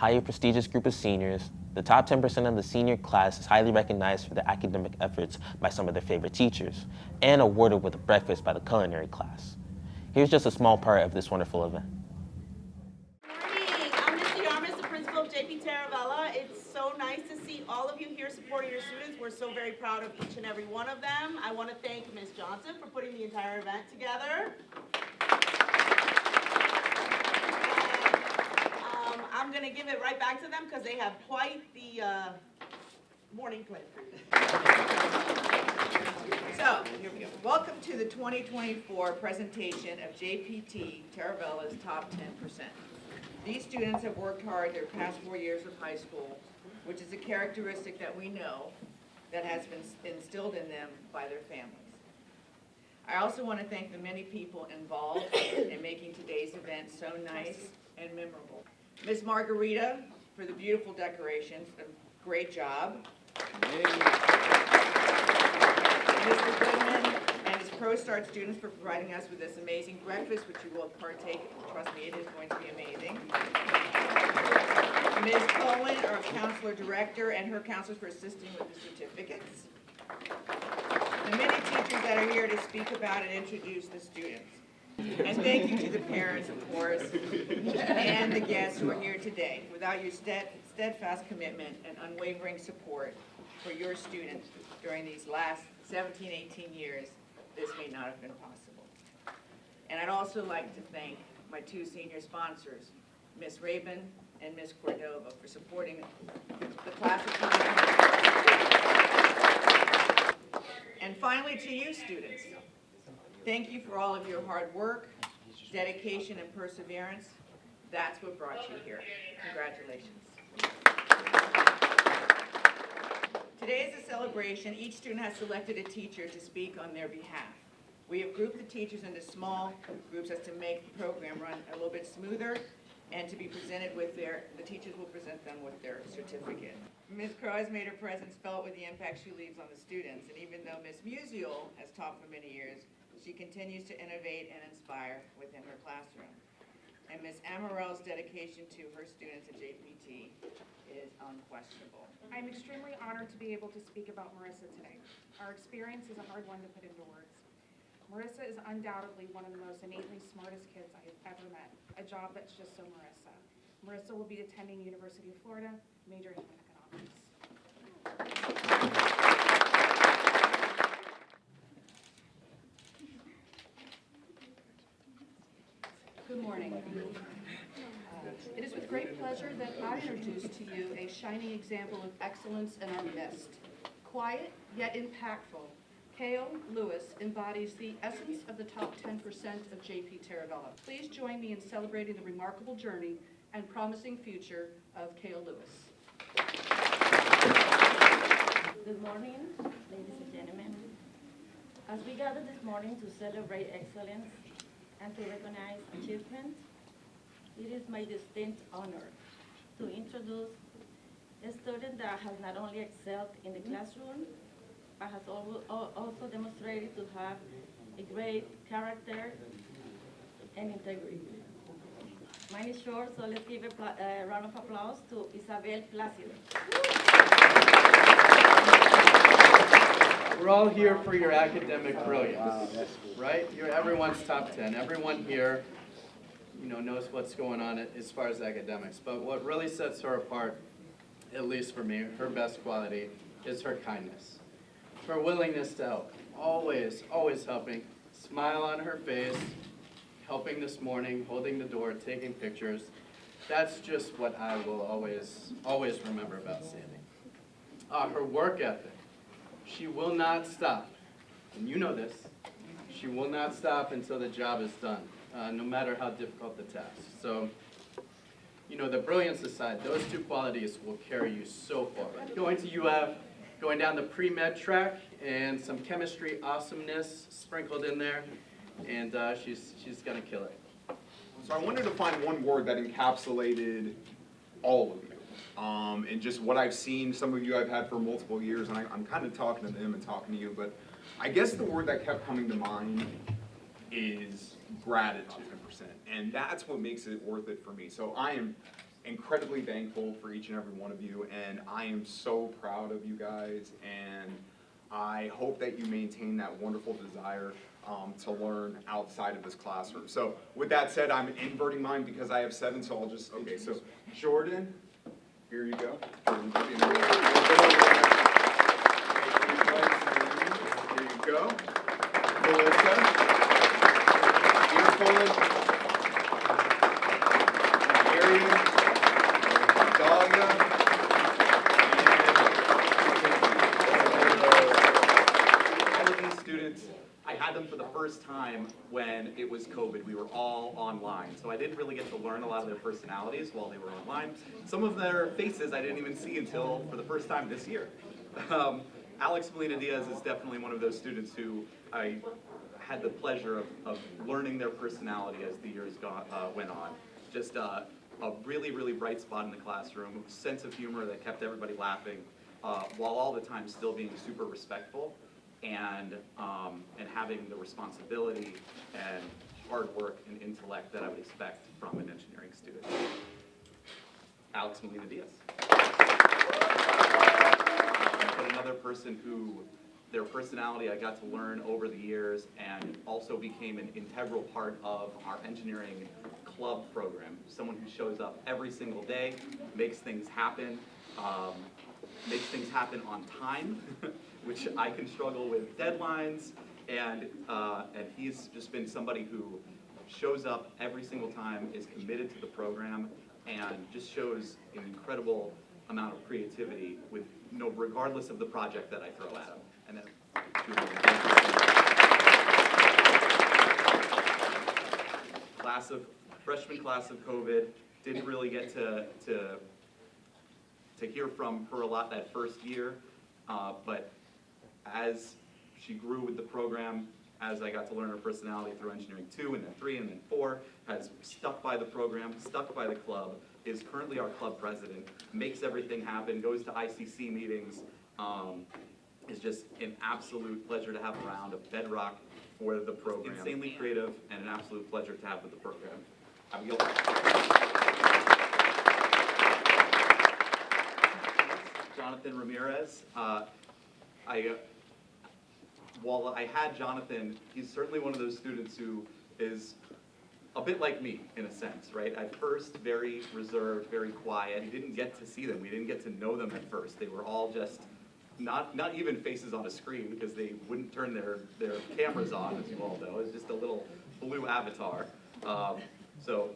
highly prestigious group of seniors, the top 10% of the senior class is highly recognized for their academic efforts by some of their favorite teachers, and awarded with a breakfast by the culinary class. Here's just a small part of this wonderful event. Good morning. I'm Ms. Yarmus, the principal of JPT. It's so nice to see all of you here supporting your students. We're so very proud of each and every one of them. I want to thank Ms. Johnson for putting the entire event together. I'm going to give it right back to them because they have quite the morning plan for you. So, here we go. Welcome to the 2024 presentation of JPT Tarabella's Top 10%. These students have worked hard their past 4 years of high school, which is a characteristic that we know that has been instilled in them by their families. I also want to thank the many people involved in making today's event so nice and memorable. Ms. Margarita for the beautiful decorations, a great job. Mr. Goodman and his ProStart students for providing us with this amazing breakfast, which you will partake. Trust me, it is going to be amazing. Ms. Cohen, our counselor director, and her counselors for assisting with the certificates. The many teachers that are here to speak about and introduce the students. And thank you to the parents, of course, and the guests who are here today. Without your steadfast commitment and unwavering support for your students during these last 17, 18 years, this may not have been possible. And I'd also like to thank my two senior sponsors, Ms. Rabin and Ms. Cordova, for supporting the class of 2024. And finally, to you students, thank you for all of your hard work, dedication, and perseverance. That's what brought you here. Congratulations. Today is a celebration. Each student has selected a teacher to speak on their behalf. We have grouped the teachers into small groups as to make the program run a little bit smoother and to be presented with the teachers will present them with their certificate. Ms. Crow has made her presence felt with the impact she leaves on the students, and even though Ms. Musial has taught for many years, she continues to innovate and inspire within her classroom. And Ms. Amarell's dedication to her students at JPT is unquestionable. I'm extremely honored to be able to speak about Marissa today. Our experience is a hard one to put into words. Marissa is undoubtedly one of the most innately smartest kids I have ever met, a job that's just so Marissa. Marissa will be attending University of Florida, majoring in economics. Good morning. It is with great pleasure that I introduce to you a shining example of excellence in our midst. Quiet, yet impactful, Kale Lewis embodies the essence of the top 10% of JP Taravella. Please join me in celebrating the remarkable journey and promising future of Kale Lewis. Good morning, ladies and gentlemen. As we gather this morning to celebrate excellence and to recognize achievement, it is my distinct honor to introduce a student that has not only excelled in the classroom, but has also demonstrated to have a great character and integrity. Mine is short, so let's give a round of applause to Isabel Placido. We're all here for your academic brilliance, right? You're everyone's top 10. Everyone here, knows what's going on as far as academics. But what really sets her apart, at least for me, her best quality, is her kindness. Her willingness to help, always helping. Smile on her face, helping this morning, holding the door, taking pictures. That's just what I will always remember about Sandy. Her work ethic. She will not stop, and you know this. She will not stop until the job is done, no matter how difficult the task. So, the brilliance aside, those two qualities will carry you so far. Going to UF, going down the pre-med track, and some chemistry awesomeness sprinkled in there, and she's gonna kill it. So I wanted to find one word that encapsulated all of you. And just what I've seen, some of you I've had for multiple years, and I'm kind of talking to them and talking to you, but I guess the word that kept coming to mind is gratitude, and that's what makes it worth it for me. So I am incredibly thankful for each and every one of you, and I am so proud of you guys, and I hope that you maintain that wonderful desire to learn outside of this classroom. So with that said, I'm inverting mine because I have 7, so I'll just, okay, so Jordan, here you go. Jordan, here you go. Melissa, earphone, Arian, Dahlia, all of these students, I had them for the first time when it was COVID. We were all online, so I didn't really get to learn a lot of their personalities while they were online. Some of their faces I didn't even see until for the first time this year. Alex Molina Diaz is definitely one of those students who I had the pleasure of learning their personality as the years went on. Just a really, really bright spot in the classroom, sense of humor that kept everybody laughing, while all the time still being super respectful and having the responsibility and hard work and intellect that I would expect from an engineering student. Alex Molina Diaz. But another person who, their personality I got to learn over the years and also became an integral part of our engineering club program. Someone who shows up every single day, makes things happen on time, which I can struggle with deadlines, and he's just been somebody who shows up every single time, is committed to the program, and just shows an incredible amount of creativity with regardless of the project that I throw at him. And then freshman class of COVID, didn't really get to hear from her a lot that first year, but as she grew with the program, as I got to learn her personality through engineering 2 and then 3 and then 4, has stuck by the program, stuck by the club, is currently our club president, makes everything happen, goes to ICC meetings, is just an absolute pleasure to have around, a bedrock for the program. Insanely creative and an absolute pleasure to have with the program. Abigail. Jonathan Ramirez. While I had Jonathan, he's certainly one of those students who is a bit like me, in a sense, right? At first, very reserved, very quiet. We didn't get to see them. We didn't get to know them at first. They were all just not even faces on a screen because they wouldn't turn their cameras on, as you all know. It's just a little blue avatar. So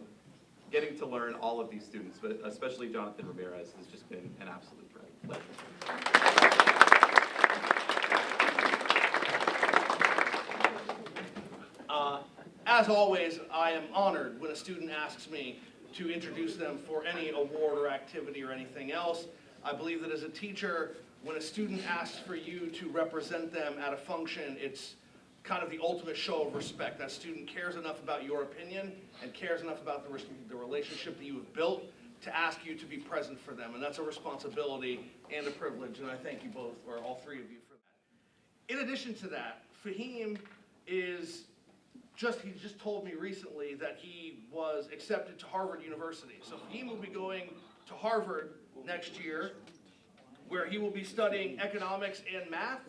getting to learn all of these students, but especially Jonathan Ramirez, has just been an absolute pleasure. As always, I am honored when a student asks me to introduce them for any award or activity or anything else. I believe that as a teacher, when a student asks for you to represent them at a function, it's kind of the ultimate show of respect. That student cares enough about your opinion and cares enough about the relationship that you have built to ask you to be present for them. And that's a responsibility and a privilege, and I thank you both, or all three of you, for that. In addition to that, Fahim he just told me recently that he was accepted to Harvard University. So Fahim will be going to Harvard next year, where he will be studying economics and math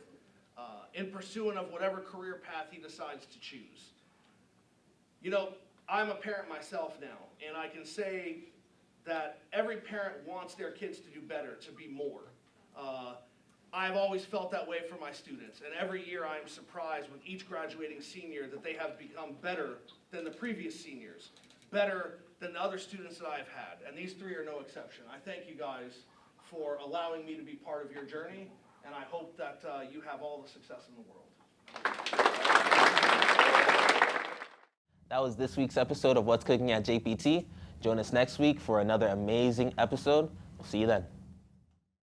in pursuit of whatever career path he decides to choose. You know, I'm a parent myself now, and I can say that every parent wants their kids to do better, to be more. I've always felt that way for my students, and every year I'm surprised with each graduating senior that they have become better than the previous seniors, better than the other students that I've had, and these three are no exception. I thank you guys for allowing me to be part of your journey, and I hope that you have all the success in the world. That was this week's episode of What's Cooking at JPT. Join us next week for another amazing episode. We'll see you then.